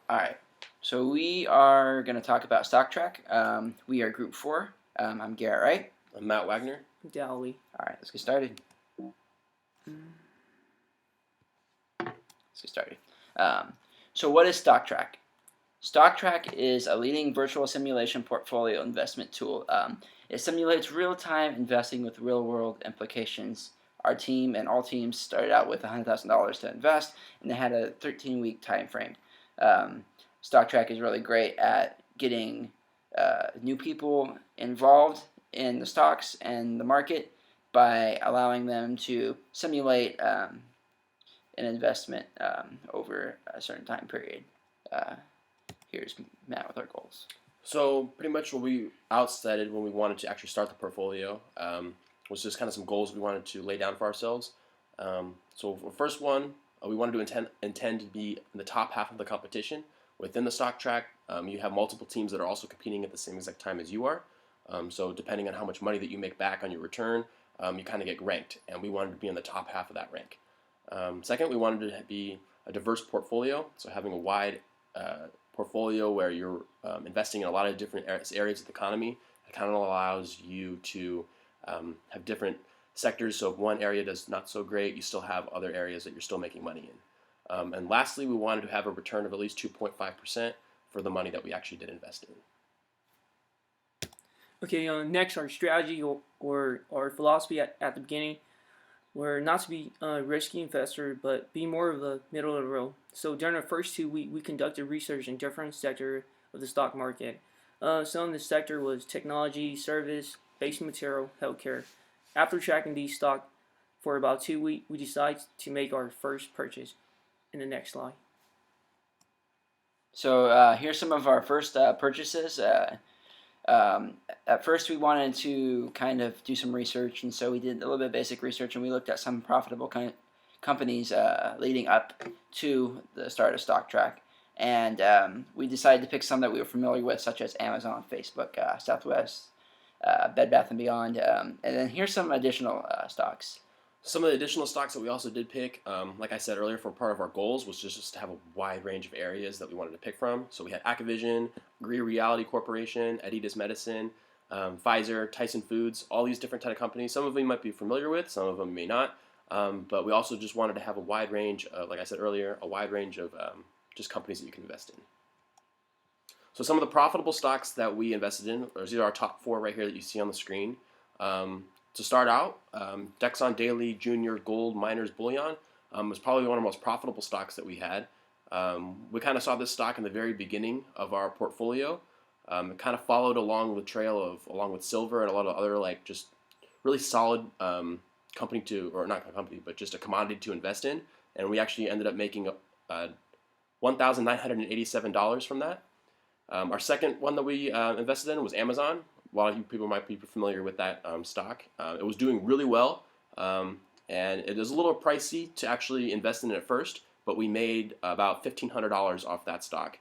All right. So we are going to talk about stock track. We are Group 4. I'm Garrett Wright. I'm Matt Wagner. Dowley. All right, let's get started. So what is stock track? Stock track is a leading virtual simulation portfolio investment tool. It simulates real-time investing with real-world implications. Our team and all teams started out with $100,000 to invest, and they had a 13-week time frame. StockTrack is really great at getting new people involved in the stocks and the market by allowing them to simulate an investment over a certain time period. Here's Matt with our goals. So pretty much what we outstated when we wanted to actually start the portfolio was just kind of some goals we wanted to lay down for ourselves. So for the first one, we wanted to intend to be in the top half of the competition. Within the stock track, you have multiple teams that are also competing at the same exact time as you are. So depending on how much money that you make back on your return, you kind of get ranked, and we wanted to be in the top half of that rank. Second, we wanted to be a diverse portfolio, so having a wide portfolio where you're investing in a lot of different areas of the economy. It kind of allows you to have different sectors, so if one area does not so great, you still have other areas that you're still making money in. And lastly, we wanted to have a return of at least 2.5% for the money that we actually did invest in. Okay, next our strategy or our philosophy at the beginning were not to be a risky investor, but be more of the middle of the road. So during the first 2 weeks, we conducted research in different sectors of the stock market. Some of the sector was technology, service, basic material, healthcare. After tracking these stocks for about 2 weeks, we decided to make our first purchase. In the next slide. So here's some of our first purchases. At first, we wanted to kind of do some research, and so we did a little bit of basic research, and we looked at some profitable companies leading up to the start of stock track. And we decided to pick some that we were familiar with, such as Amazon, Facebook, Southwest, Bed Bath & Beyond. And then here's some additional stocks. Some of the additional stocks that we also did pick, like I said earlier, for part of our goals was just to have a wide range of areas that we wanted to pick from. So we had Activision, Agree Reality Corporation, Adidas Medicine, Pfizer, Tyson Foods, all these different type of companies. Some of them you might be familiar with, some of them you may not. But we also just wanted to have a wide range, like I said earlier, a wide range of just companies that you can invest in. So some of the profitable stocks that we invested in, or these are our top 4 right here that you see on the screen. To start out, Dexon Daily Junior Gold Miners Bullion was probably one of the most profitable stocks that we had. We kind of saw this stock in the very beginning of our portfolio. It kind of followed along the trail along with silver and a lot of other just really solid company or not a company, but just a commodity to invest in. And we actually ended up making $1,987 from that. Our second one that we invested in was Amazon. A lot of you people might be familiar with that stock. It was doing really well, and it is a little pricey to actually invest in it at first, but we made about $1,500 off that stock,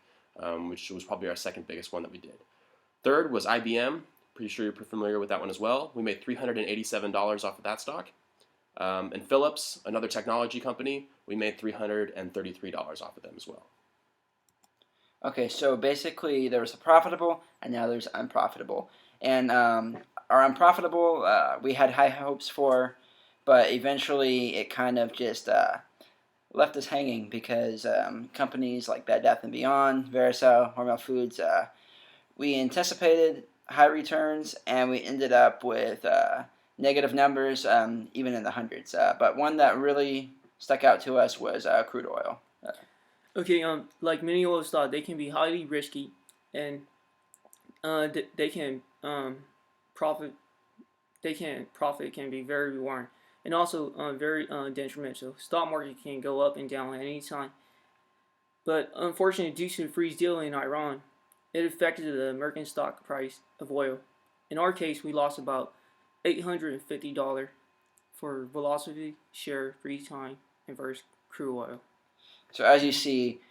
which was probably our second biggest one that we did. Third was IBM. Pretty sure you're familiar with that one as well. We made $387 off of that stock. And Philips, another technology company, we made $333 off of them as well. Okay, so basically there was a profitable, and now there's unprofitable. And our unprofitable, we had high hopes for, but eventually it kind of just left us hanging because companies like Bed Bath & Beyond, Vericel, Hormel Foods, we anticipated high returns, and we ended up with negative numbers, even in the hundreds. But one that really stuck out to us was crude oil. Okay, like many oil stocks, they can be highly risky, and they can profit. Profit can be very rewarding, and also very detrimental. Stock market can go up and down at any time, but unfortunately, due to the freeze deal in Iran, it affected the American stock price of oil. In our case, we lost about $850 for velocity, share, freeze time, and versus crude oil. So as you see,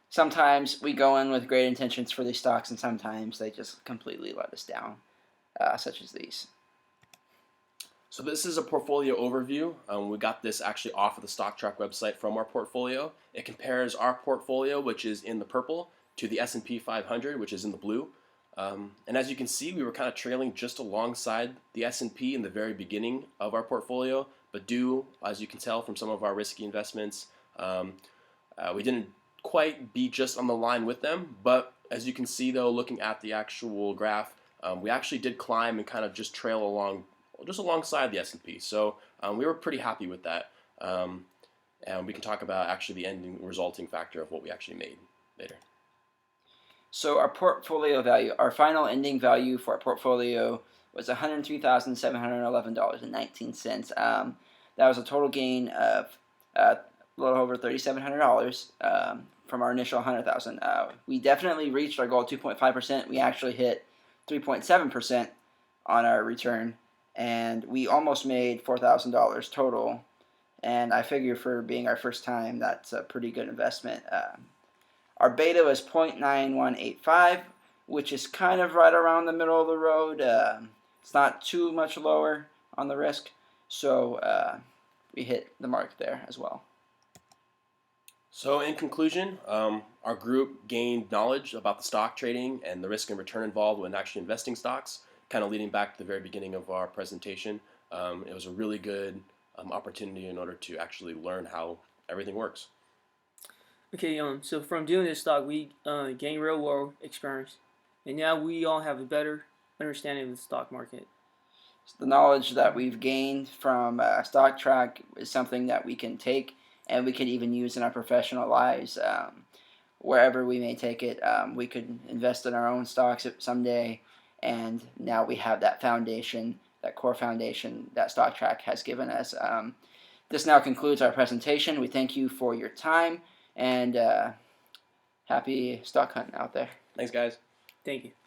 sometimes we go in with great intentions for these stocks, and sometimes they just completely let us down, such as these. So this is a portfolio overview. We got this actually off of the StockTrack website from our portfolio. It compares our portfolio, which is in the purple, to the S&P 500, which is in the blue. And as you can see, we were kind of trailing just alongside the S&P in the very beginning of our portfolio, but as you can tell from some of our risky investments, we didn't quite be just on the line with them. But as you can see, though, looking at the actual graph, we actually did climb and kind of just trail along, just alongside the S&P. So we were pretty happy with that. And we can talk about actually the ending resulting factor of what we actually made later. So our portfolio value, our final ending value for our portfolio was $103,711.19. That was a total gain of a little over $3,700 from our initial $100,000. We definitely reached our goal of 2.5%. We actually hit 3.7% on our return, and we almost made $4,000 total. And I figure for being our first time, that's a pretty good investment. Our beta was 0.9185, which is kind of right around the middle of the road. It's not too much lower on the risk, so we hit the mark there as well. So in conclusion, our group gained knowledge about the stock trading and the risk and return involved when actually investing stocks, kind of leading back to the very beginning of our presentation. It was a really good opportunity in order to actually learn how everything works. Okay, so from doing this stock, we gained real world experience, and now we all have a better understanding of the stock market. The knowledge that we've gained from Stock Trak is something that we can take and we can even use in our professional lives. Wherever we may take it, we could invest in our own stocks someday, and now we have that foundation, that core foundation that Stock Trak has given us. This now concludes our presentation. We thank you for your time, and happy stock hunting out there. Thanks, guys. Thank you.